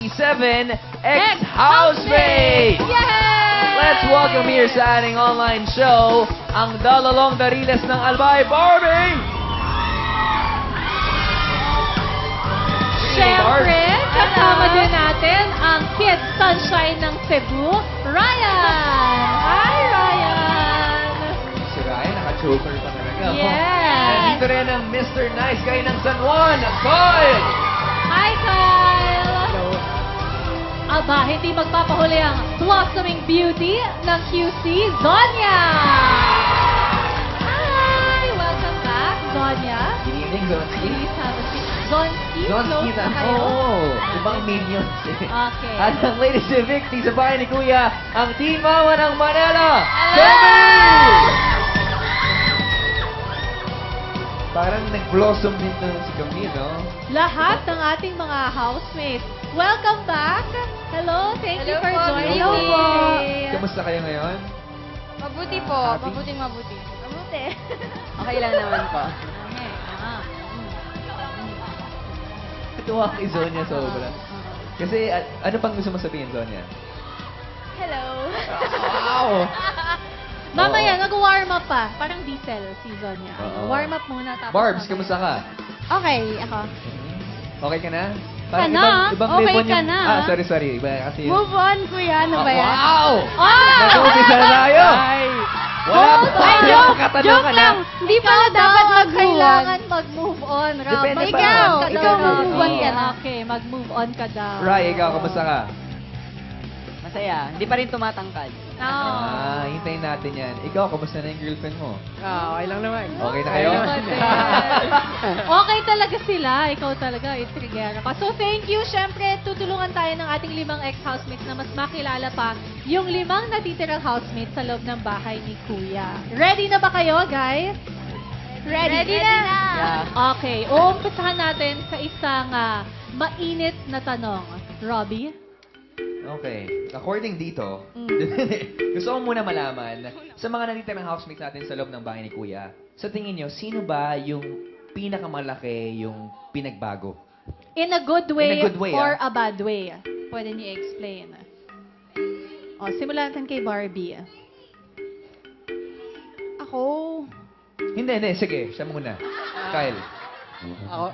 7 ex-housemates! Yay! Let's welcome here sa ating online show ang dalalong dariles ng Albay, Barbie! Siyempre, kasama din natin ang Kid Sunshine ng Cebu, Ryan! Hi, Ryan! Si Ryan, naka-choker pa talaga. Yes! Nandito rin ang Mr. Nice Guy ng San Juan, Kyle! Hi, Kyle! Aba, hindi magpapahuli ang blossoming beauty ng QC, Zonia! Hi! Welcome back, Zonia. Good evening, Zonski. Please have a seat. Zonski, Zonski close na. na kayo. Oh, ibang minions eh. Okay. At ang latest si Victy sa bahay ni Kuya, ang Team Mama ng Manila, Hello! Camille! Parang nag-blossom din to si Camille, no? Lahat ng ating mga housemates, welcome back! Hello, thank you Hello for po, joining hello me. po. Kamusta kayo ngayon? Mabuti po. Happy? Mabuting mabuti. Mabuti. Okay lang naman po. Tuwa kay Zonia sobra. Kasi ano pang gusto mo sabihin, Zonia? Hello. Wow! Mamaya, nag-warm up pa. Parang diesel si Zonia. Oo. Warm up muna. Tapos Barbs, mamaya. kamusta ka? Okay, ako. Okay ka na? na? Okay ribbon ka yung... na? Sorry. Iba kasi Move on, kuya. Ano ba yan? Wow! Oh! Nag-umpisa na tayo! Wala pa Ay, tayong katanungan, ha? Hindi pala dapat kailangan mag-move on, Rob. Depende pa. Ikaw Ikaw, mag-move on oo. ka na. Okay, mag-move on ka daw. Rai, ikaw, kamusta ka? Masaya. Hindi pa rin tumatangkad. No. Hintayin natin yan. Ikaw, kamusta na yung girlfriend mo? Okay lang naman. Okay na kayo? Okay talaga sila. Ikaw talaga, itrigera ka. So, thank you. Siyempre, tutulungan tayo ng ating 5 ex-housemates na mas makilala pa yung 5 natitirang housemates sa loob ng bahay ni Kuya. Ready na ba kayo, guys? Ready na! Yeah. Okay, uumpisahan natin sa isang mainit na tanong. Robbie? Okay. According dito, gusto ko muna malaman, sa mga natitirang housemates natin sa loob ng bahay ni Kuya, sa tingin nyo, sino ba yung pinakamalaki yung pinagbago? In a good way, In a good way, or a bad way? Pwede niyo explain. O, simulan natin kay Barbie. Ako? Hindi. Sige, siya muna. Kyle. Ako?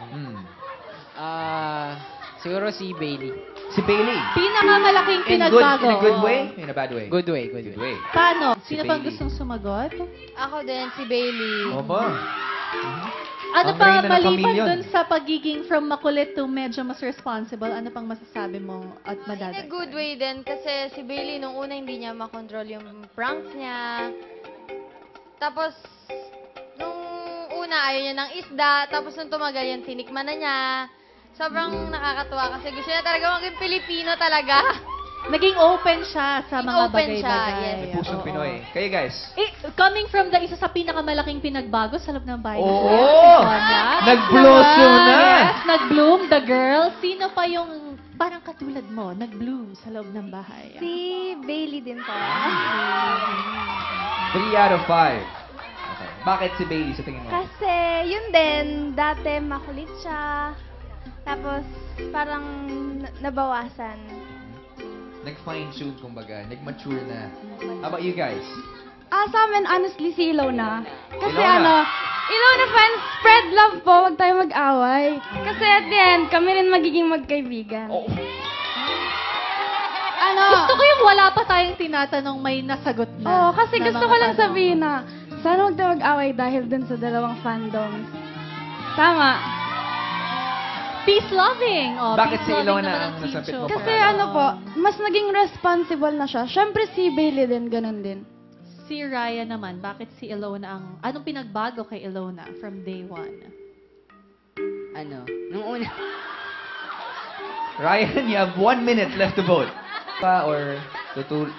Siguro si Bailey. Si Bailey. Pinakamalaking In pinagbago. a good Oo. way? In a bad way? Good way. Good way. Paano? Si Sino pang Bailey. gustong sumagot? Ako din, si Bailey. Opo. Ano Ang pa, reyna ng maliban chameleon. dun sa pagiging from makulit to medyo mas responsible, ano pang masasabi mo at In a madadagdag? good way din kasi si Bailey nung una hindi niya makontrol yung pranks niya. Tapos, nung una ayaw niya ng isda. Tapos nung tumagal yan, tinikman na niya. Sobrang nakakatuwa kasi gusto niya talaga maging Pilipino talaga. Naging open siya sa Naging mga open siya, bagay-bagay. yes. May pusong Oo. Pinoy. Kayo guys. Coming from the isa sa pinakamalaking pinagbago sa loob ng bahay. ni Oo! Kuya, si Sonia. Nag-blossom na! Yes, nag-bloom, the girl. Sino pa yung parang katulad mo, nag-bloom sa loob ng bahay? Si Bailey din po. 3 out of 5. Okay. Bakit si Bailey sa tingin mo? Kasi yun din, dati makulit siya. Tapos parang nabawasan. Nag-fine-tune, kumbaga. Nag-mature na. How about you guys? Sa amin, honestly, si Ilona. Kasi Ilona. Ilona fans, spread love po, wag tayo mag-away. Kasi at the end, kami rin magiging magkaibigan. Oh. Gusto ko yung wala pa tayong tinatanong may nasagot na. Oo, kasi na gusto mga ko lang tanong. sabihin na, sana wag tayo mag-away dahil dun sa dalawang fandoms. Tama. Peace-loving. Oh, Bakit si peace-loving Ilona naman ang Team nasapit mo Choco. Kasi Parang- ano po, mas naging responsible na siya. Siyempre si Bailey din, ganun din. Si Ryan naman, bakit si Ilona anong pinagbago kay Ilona from day one? Nung una. Ryan, you have 1 minute left to vote. Pa or tutul...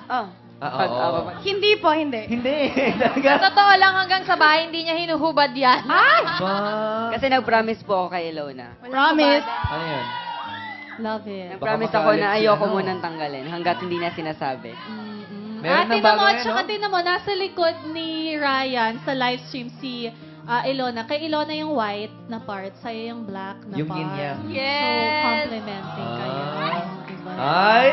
Oh. Oo. Hindi po, hindi. Hindi. Talaga. Totoo lang hanggang sa bahay, hindi niya hinuhubad yan. Ba? Kasi nag-promise po ako kay Ilona. Promise. Ano yun? Love it. Nag-promise Baka ako makalit na si ayoko ano. munang tanggalin hanggat hindi na sinasabi. Meron ng Tinan bago mo, yan, tsaka no? tinan mo, nasa likod ni Ryan sa live stream si Ilona. Kay Ilona yung white na part, sa'yo yung black na Yung part. yin-yang. So, Yes. complimenting kayo. Ay,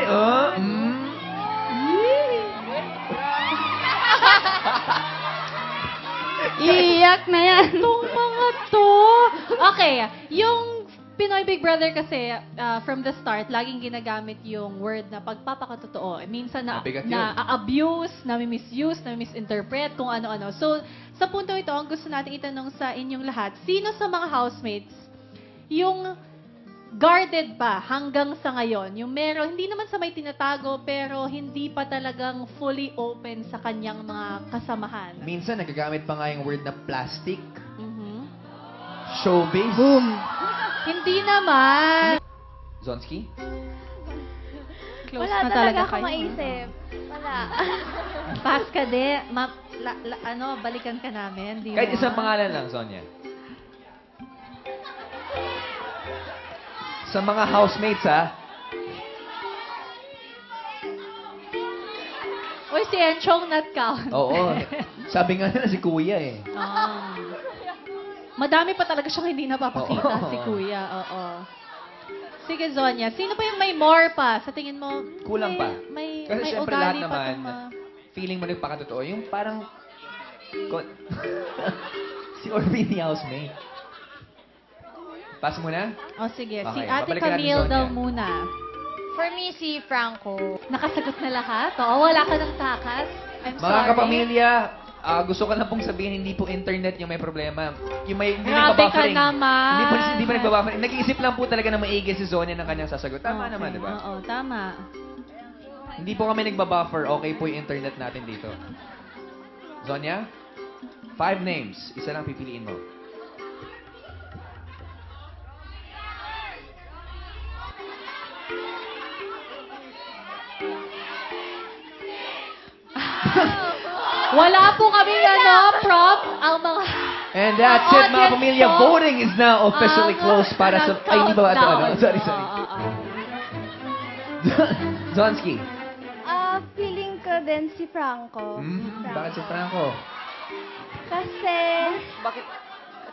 Iiyak na yan. Itong mga to. Okay, yung Pinoy Big Brother kasi, from the start, laging ginagamit yung word na pagpapakatotoo. Minsan Mabigat yun. na-abuse, na-misuse, na-misinterpret, kung ano-ano. So, sa puntong ito, ang gusto natin itanong sa inyong lahat, sino sa mga housemates yung guarded pa hanggang sa ngayon? Yung meron, hindi naman sa may tinatago, pero hindi pa talagang fully open sa kanyang mga kasamahan. minsan nagagamit pa nga yung word na plastic, Mhm. showbiz. Hindi naman. Zonski? Close Wala na talaga ako kayo. maisip. Wala. Pass ka de. Balikan ka namin. Di Kahit mo? isang pangalan lang, Sonia. Sa mga housemates, ha? Uy, si Enchong not count. Oo. Sabi nga nila si Kuya, eh. Ah. Madami pa talaga siyang hindi napapakita, Oo. si Kuya. Oo. Sige, Zonya. Sino pa yung may more pa? Sa tingin mo, Kulang pa. May Kasi syempre ugali lahat pa naman, tong feeling mo nagpakatotoo. Yung parang... si Orvin ni housemate. Pass mo na? Oh, sige. Si Okay, Ate babalikan natin Camille Zonya. daw muna. For me, si Franco. Nakasagot na lahat? Oo, wala ka ng takas. I'm Mga sorry. kapamilya, gusto ko lang pong sabihin, hindi po internet yung may problema. Yung may, hindi Grabe ka nagbabuffering. naman. Hindi pa nagbabuffering. Nag-iisip lang po talaga na maigi si Zonia ng kanyang sasagot. Tama Okay. naman, di ba? Oo, tama. Hindi po kami nagbabuffer. Okay po yung internet natin dito. Zonia, 5 names. Isa lang pipiliin mo. Wala po kami prop, ang mga... And that's it, mga Audience pamilya. po. Voting is now officially closed para sa... Ay, hindi ba ito? Ano? Sorry, sorry. Zonski. Feeling ko din si Franco. Bakit si Franco? Kasi, Bakit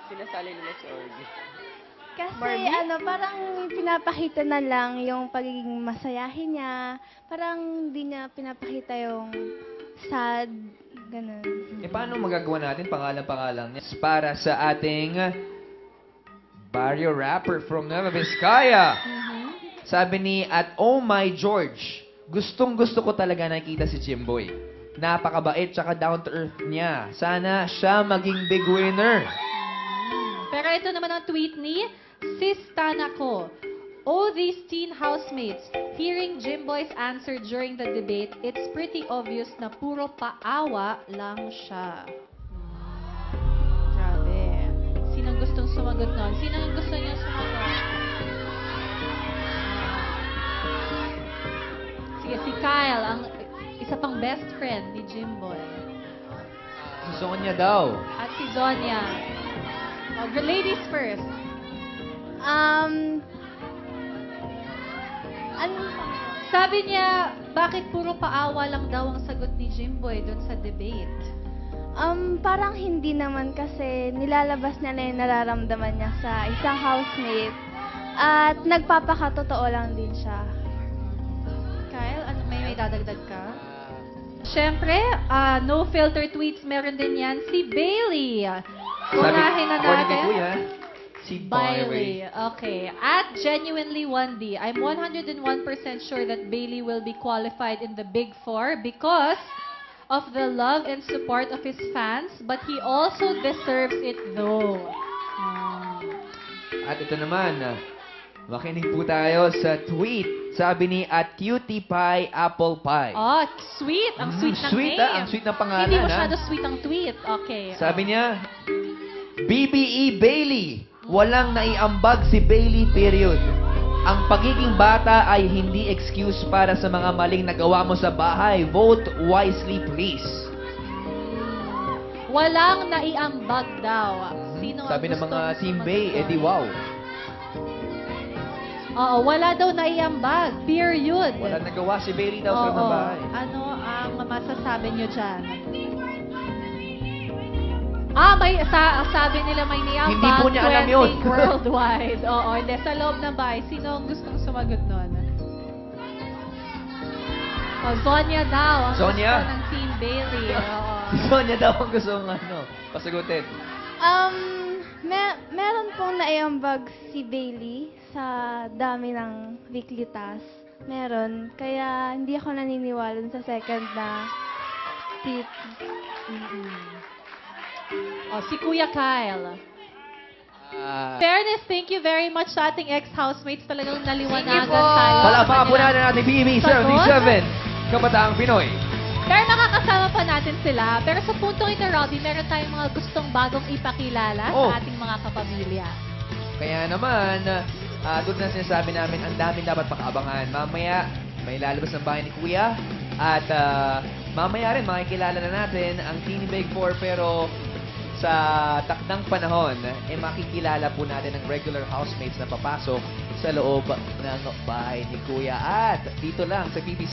sinasali nila si Orgy? parang pinapakita na lang yung pagiging masayahin niya. Parang hindi niya pinapakita yung sad, ganun. Eh, paano magagawa natin pangalan-pangalan niya para sa ating barrio rapper from Nueva Vizcaya? Sabi ni at Oh My George, gustong-gusto ko talaga nakita si Jimboy. Napakabait tsaka down to earth niya. Sana siya maging big winner. Pero ito naman ang tweet ni Sis Tanako. Oh, these teen housemates. Hearing Jimboy's answer during the debate, it's pretty obvious na puro paawa lang siya. Grabe. Sinong gustong sumagot nun? Sinong gusto niyo sumagot? Sige, si Kyle, ang isa pang best friend ni Jimboy. Si Sonia daw. At si Zonia. Oh, the ladies first. Sabi niya, bakit puro paawa lang daw ang sagot ni Jimboy doon sa debate? Parang hindi naman kasi nilalabas niya na yung nararamdaman niya sa isang housemate. At nagpapakatotoo lang din siya. Kyle, ano, may dadagdag ka? Siyempre, no filter tweets meron din yan. Si Bailey. Unahin na according kay natin. Kuya, si Bailey. Okay. At Genuinely 1D, I'm 101% sure that Bailey will be qualified in the Big Four because of the love and support of his fans, but he also deserves it though. At ito naman, makinig po tayo sa tweet. Sabi ni at Cutie Pie Apple Pie. Oh, sweet. Ang sweet ng Sweet, name. ang sweet ng pangalan. Hindi ah. masyado sweet ang tweet. Okay. Sabi niya, BBE Bailey, walang naiambag si Bailey, period. Ang pagiging bata ay hindi excuse para sa mga maling nagawa mo sa bahay. Vote wisely, please. Walang naiambag daw. Sino ang Sabi ng gustong mga Team sumagot Bay, doon? edi wow. Oo, wala daw naiambag. Period. Wala nagawa si Bailey daw sa Oo. mga bahay. Ano ang masasabi nyo dyan? May sabi nila may niyambag. Hindi po niya alam yun. trending worldwide. Oo, hindi. Sa loob ng bahay. Sino ang gustong sumagot nun? Oh, Sonia daw. Ang Sonia? gusto ng Team Bailey. Oo. Si Sonia daw ang gusto pasagutin. Meron pong naiambag si Bailey sa dami ng weekly task. Meron. Kaya hindi ako naniniwala sa second na tip. Oh, si Kuya Kyle. Fairness, thank you very much sa ating ex-housemates. Talagang naliwanagan Thank you po. tayo. Palakpakan po natin natin BB Sagot? 77, Kabataang Pinoy. Pero nakakasama pa natin sila. Pero sa puntong ito, Robby, meron tayong mga gustong bagong ipakilala Oh. sa ating mga kapamilya. Kaya naman, tulad na sinasabi namin, ang daming dapat makaabangan. Mamaya, may lalabas ng bahay ni Kuya. At mamaya rin, makikilala na natin ang Teeny Big Four. Pero sa takdang panahon, makikilala po natin ang regular housemates na papasok sa loob ng bahay ni Kuya. At dito lang sa PBC